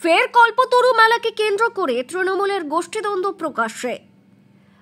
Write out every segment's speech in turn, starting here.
ফের কল্পতরু মেলাকে কেন্দ্র করে তৃণমূলের গোষ্ঠীদ্বন্দ্ব প্রকাশ্যে।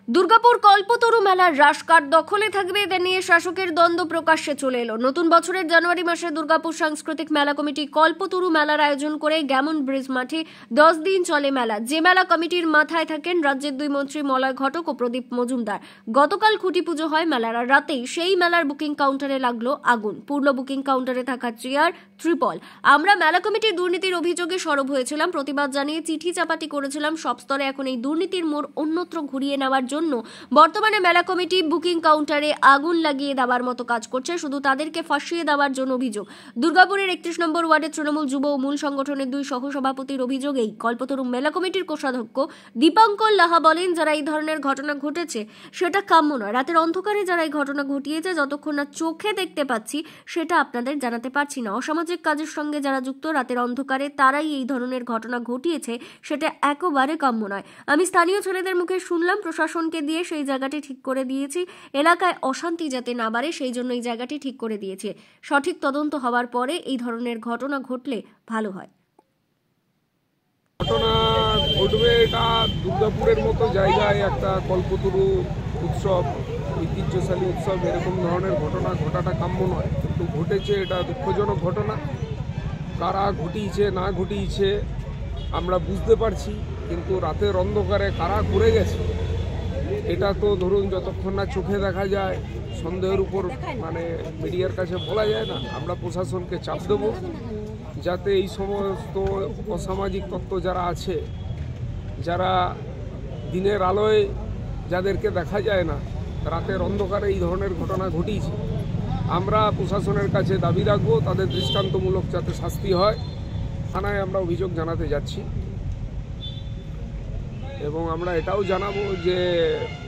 দুর্গাপুর কল্পতরু মেলার রাশ কার দখলে থাকবে এদের নিয়ে শাসকের দ্বন্দ্ব প্রকাশ্যে চলে এলো। নতুন বছরের জানুয়ারি মাসে দুর্গাপুর সাংস্কৃতিক মেলা কমিটি কল্পতরু মেলার আয়োজন করে গ্যামন ব্রিজ মাঠে 10 দিন চলে মেলা। যে মেলা কমিটির মাথায় থাকেন রাজ্যের দুই মন্ত্রী মলয় ঘটক ও প্রদীপ মজুমদার। গতকাল খুঁটি পুজো হয় মেলার, আর রাতেই সেই মেলার বুকিং কাউন্টারে লাগলো আগুন। পূর্ণ বুকিং কাউন্টারে থাকা চেয়ার, ত্রিপল। আমরা মেলা কমিটির দুর্নীতির অভিযোগে সরব হয়েছিলাম, প্রতিবাদ জানিয়ে চিঠি চাপাটি করেছিলাম সব স্তরে। এখন এই দুর্নীতির মোড় অন্যত্র ঘুরিয়ে নেওয়ার জন্য বর্তমানে মেলা কমিটি বুকিং কাউন্টারে আগুন লাগিয়ে দেওয়ার মতো কাজ করছে, শুধু তাদেরকে ফাঁসিয়ে দেওয়ার জন্য অভিযোগ। দুর্গাপুরের 31 নম্বর ওয়ার্ডের তৃণমূল যুব ও মূল সংগঠনের দুই সহসভাপতির অভিযোগেই কল্পতরু মেলা কমিটির কোষাধ্যক্ষ দীপঙ্কর লাহা বলেন, যারা এই ধরনের ঘটনা ঘটেছে সেটা কাম্য নয়। রাতের অন্ধকারে যারা এই ঘটনা ঘটিয়েছে, যতক্ষণ না চোখে দেখতে পাচ্ছি সেটা আপনাদের জানাতে পারছি না। অসামাজিক কাজের সঙ্গে যারা যুক্ত রাতের অন্ধকারে তারাই এই ধরনের ঘটনা ঘটিয়েছে, সেটা একেবারে কাম্য নয়। আমি স্থানীয় ছেলেদের মুখে শুনলাম, প্রশাসনকে দিয়ে সেই জায়গাটি ঠিক করে দিয়েছি, এলাকায় অশান্তি যাতে না বাড়ে সেই জন্য এই জায়গাটি ঠিক করে দিয়েছে। সঠিক তদন্ত হওয়ার পরে এই ধরনের ঘটনা ঘটলে ভালো হয়। ঘটনা ঘটবে, এটা দুর্গাপুরের মতো জায়গায় একটা কল্পতরু উৎসব, ঐতিহ্যশালী উৎসব, এরকম ধরনের ঘটনা ঘটাটা কাম্য নয়, কিন্তু ঘটেছে। এটা দুঃখজনক ঘটনা। কারা ঘটিয়েছে না ঘটিয়েছে আমরা বুঝতে পারছি, কিন্তু রাতের অন্ধকারে কারা করে গেছে এটা তো ধরুন যতক্ষণ না চোখে দেখা যায়, সন্দেহের উপর মিডিয়ার কাছে বলা যায় না। আমরা প্রশাসনকে চাপ দেবো যাতে এই সমস্ত অসামাজিক তত্ত্ব যারা আছে, যারা দিনের আলোয় যাদেরকে দেখা যায় না, রাতের অন্ধকারে এই ধরনের ঘটনা ঘটিয়েছে, আমরা প্রশাসনের কাছে দাবি রাখবো তাদের দৃষ্টান্তমূলক যাতে শাস্তি হয়। থানায় আমরা অভিযোগ জানাতে যাচ্ছি এবং আমরা এটাও জানাবো যে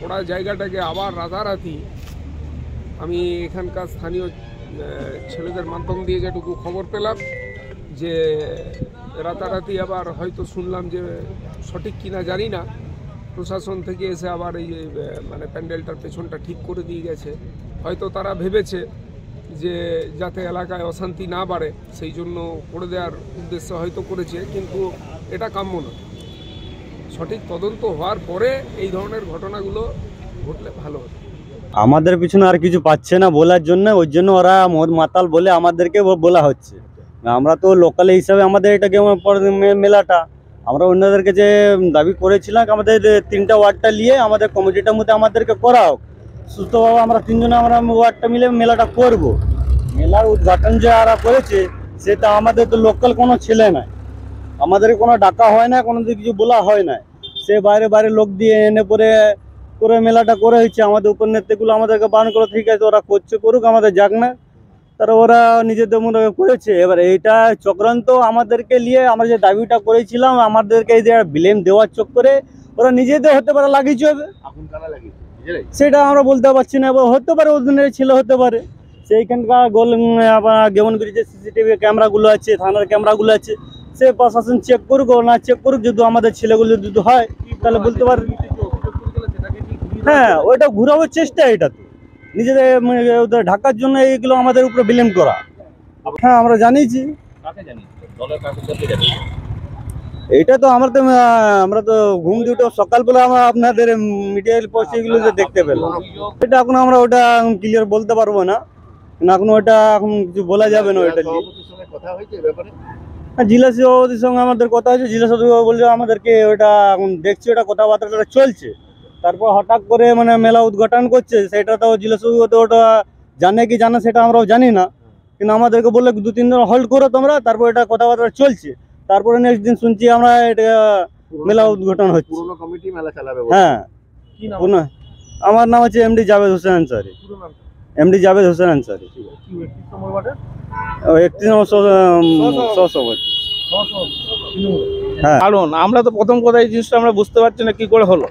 ওরা জায়গাটাকে আবার রাতারাতি, আমি এখানকার স্থানীয় ছেলেদের মাধ্যম দিয়ে যেটুকু খবর পেলাম যে রাতারাতি আবার হয়তো শুনলাম যে সঠিক কিনা জানি না, প্রশাসন থেকে এসে আবার এই প্যান্ডেলটার পেছনটা ঠিক করে দিয়ে গেছে। হয়তো তারা ভেবেছে যে যাতে এলাকায় অশান্তি না বাড়ে সেই জন্য করে দেওয়ার উদ্দেশ্যে হয়তো করেছে, কিন্তু এটা কাম্য নয়। সঠিক তদন্ত হওয়ার পরে এই ধরনের ঘটনাগুলো ঘটলে ভালো হতো। আমাদের পিছনে আর কিছু পাচ্ছে না বলার জন্য, ওই জন্য ওরা মদ মাতাল বলে আমাদেরকে বলা হচ্ছে। আমরা তো লোকাল হিসাবে আমাদের এটাকে মেলাটা আমরা অন্যদেরকে যে দাবি করেছিলাম, আমাদের 3টা ওয়ার্ডটা নিয়ে আমাদের কমিটিটার মধ্যে আমাদেরকে করা হোক সুস্থভাবে। আমরা 3 জনে আমরা ওয়ার্ডটা মিলে মেলাটা করব। মেলার উদ্ঘাটন যে ওরা করেছে সেটা আমাদের তো লোকাল কোনো ছেলে নাই, আমাদেরকে কোনো ডাকা হয় না, কোনো কিছু বলা হয় না। সে বাইরে বাইরে লোক দিয়ে এনে পরে মেলাটা করে হয়েছে। আমাদের উপর নেতৃত্বগুলো আমাদেরকে বারণ করে, ঠিক আছে ওরা করছে করুক, আমাদের যাক না। তারা ওরা নিজেদের মনে করেছে। এবার এইটা চক্রান্ত আমাদেরকে নিয়ে আমরা যে দাবিটা করেছিলাম, আমাদেরকে এই যে ব্লেম দেওয়ার চক্করে ওরা নিজেদের হতে পারে লাগিয়েছে হবে, সেটা আমরা বলতে পারছি না। এবার হতে পারে ওদের ছেলে হতে পারে, সেইখানকার গেমন ব্রিজের সিসিটিভি ক্যামেরাগুলো আছে, থানার ক্যামেরাগুলো আছে, সে প্রশাসন চেক করুক না চেক করুক, যদি আমাদের ছেলেগুলো যদি হয় তাহলে বলতে পারে। হ্যাঁ, ওইটা ঘুরাবার চেষ্টা, এটা তো নিজেদের ওদের ঢাকার জন্য এইগুলো আমাদের উপরে ব্লেম করা। হ্যাঁ, আমরা জানিয়েছি। এইটা তো আমরা তো ঘুম দিয়ে সকালবেলা আমরা আপনাদের মিডিয়া পোস্ট এগুলো যে দেখতে পেলাম, এটা এখন আমরা ওটা ক্লিয়ার বলতে পারবো না, এখন ওটা এখন কিছু বলা যাবে না। ওইটা জেলা সভাপতির সঙ্গে আমাদের কথা হয়েছে, জেলা সভাপতি বলছে আমাদেরকে ওটা এখন দেখছি, ওটা কথাবার্তাটা চলছে। তারপর হঠাৎ করে মেলা উদ্ঘাটন করছে, সেটা তো জেলা সভাপতি ওটা জানে কি জানে সেটা আমরাও জানি না, কিন্তু আমাদেরকে বললে 2-3 দিন হোল্ড করো তোমরা, তারপর এটা কথাবার্তা চলছে। তারপরে নেক্সট দিন শুনছি আমরা এটা মেলা উদ্ঘাটন হচ্ছে। হ্যাঁ, আমার নাম হচ্ছে এমডি জাভেদ হোসেন আনসারি। এমডি জাভেদ হোসেন আনসারি, 31 নম্বর সহসভাপতি। হ্যাঁ, কারণ আমরা তো প্রথম কথা এই জিনিসটা আমরা বুঝতে পারছি না কি করে হলো।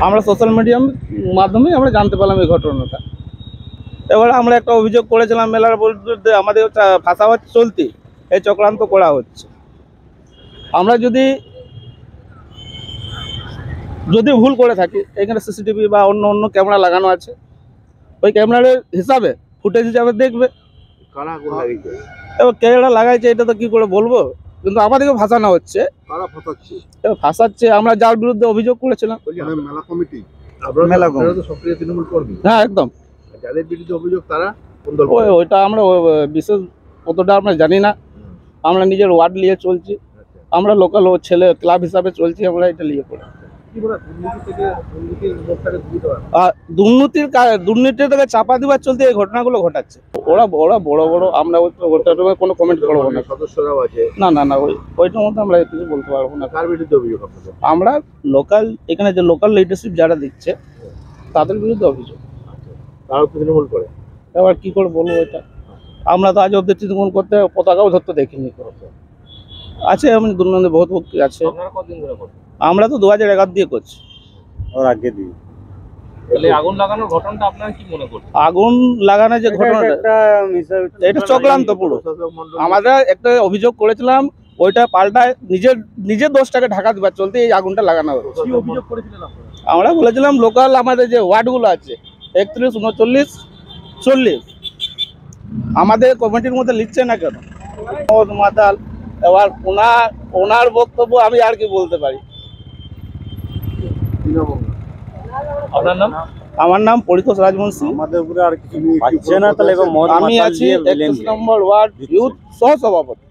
আমরা সোশ্যাল মিডিয়ার মাধ্যমে আমরা জানতে পারলাম এই ঘটনাটা। এবার আমরা একটা অভিযোগ করেছিলাম মেলার বলতে, আমাদের ফাঁসাবাদ চলতি, এই চক্রান্ত করা হচ্ছে। আমরা যদি ভুল করে থাকি, এখানে সিসিটিভি বা অন্য ক্যামেরা লাগানো আছে, ওই ক্যামেরার হিসাবে ফুটেজ হিসাবে দেখবে। এবার ক্যামেরা লাগাইছে এটা তো কি করে বলবো, কিন্তু আমাদেরকে ভাসানো হচ্ছে। কারা ফাঁসাচ্ছে? ফাঁসাচ্ছে আমরা যার বিরুদ্ধে অভিযোগ করেছিলাম। মানে মেলা কমিটি, আপনারা তো সক্রিয় তৃণমূল কর্মী, হ্যাঁ একদম। যাদের বিরুদ্ধে অভিযোগ তারা কোন দল? ওইটা আমরা বিশেষ অতটা আমরা জানি না, আমরা নিজের ওয়ার্ড নিয়ে চলছি, আমরা লোকাল ছেলে ক্লাব হিসাবে চলছি, আমরা এটা নিয়ে পড়ি। কি বলে দুর্নীতি থেকে দুর্নীতির মুখটাকে ঘুরিয়ে দেওয়া? আর দুর্নীতির থেকে চাপা দিবার চলতে এই ঘটনাগুলো ঘটাচ্ছে। ওরা বড় বড়, আমরা ওটার কোনো কমেন্ট করবো না। সদস্যরাও আছে? না ওইটার মধ্যে আমরা কিছু বলতে পারবো না। কার বিরুদ্ধে অভিযোগ আপনাদের? আমরা লোকাল, এখানে যে লোকাল লিডারশিপ যারা দিচ্ছে তাদের বিরুদ্ধে অভিযোগ। তারাও তৃণমূল করে? এবার কি করে বলবো এটা, আমরা তো আজ অব্দি তৃণমূল করতে পতাকাও ধরতে দেখিনি। আছে এমন দুর্নীতি বহুত আছে। আপনারা কতদিন ধরে করেন? আমরা তো 2011 দিয়ে করছি। ওর আগে দিয়ে তাহলে আগুন লাগানোর ঘটনাটা আপনারা কি মনে করছেন? আগুন লাগানোর যে ঘটনাটা, এটা চক্রান্ত পুরো। আমরা একটা অভিযোগ করেছিলাম, ওইটা পাল্টায় নিজের দোষটাকে ঢাকা দিবার চলতে এই আগুনটা লাগানো হয়েছে। কি অভিযোগ করেছিলেন আপনারা? আমরা বলেছিলাম লোকাল আমাদের যে ওয়ার্ডগুলো আছে 31, 39, 40 আমাদের কমিটির মধ্যে লিখছে না কেন? মদ মাতাল। এবার ওনার বক্তব্য আমি আর কি বলতে পারি। আপনার নাম? আমার নাম পরিতোষ রাজবংশী। আমাদের উপরে আর কিছু পাচ্ছে না, তাহলে এবার মদ আমি মাতাল আছি দিয়ে 31 নম্বর ওয়ার্ড ইউথ সহ সভাপতি।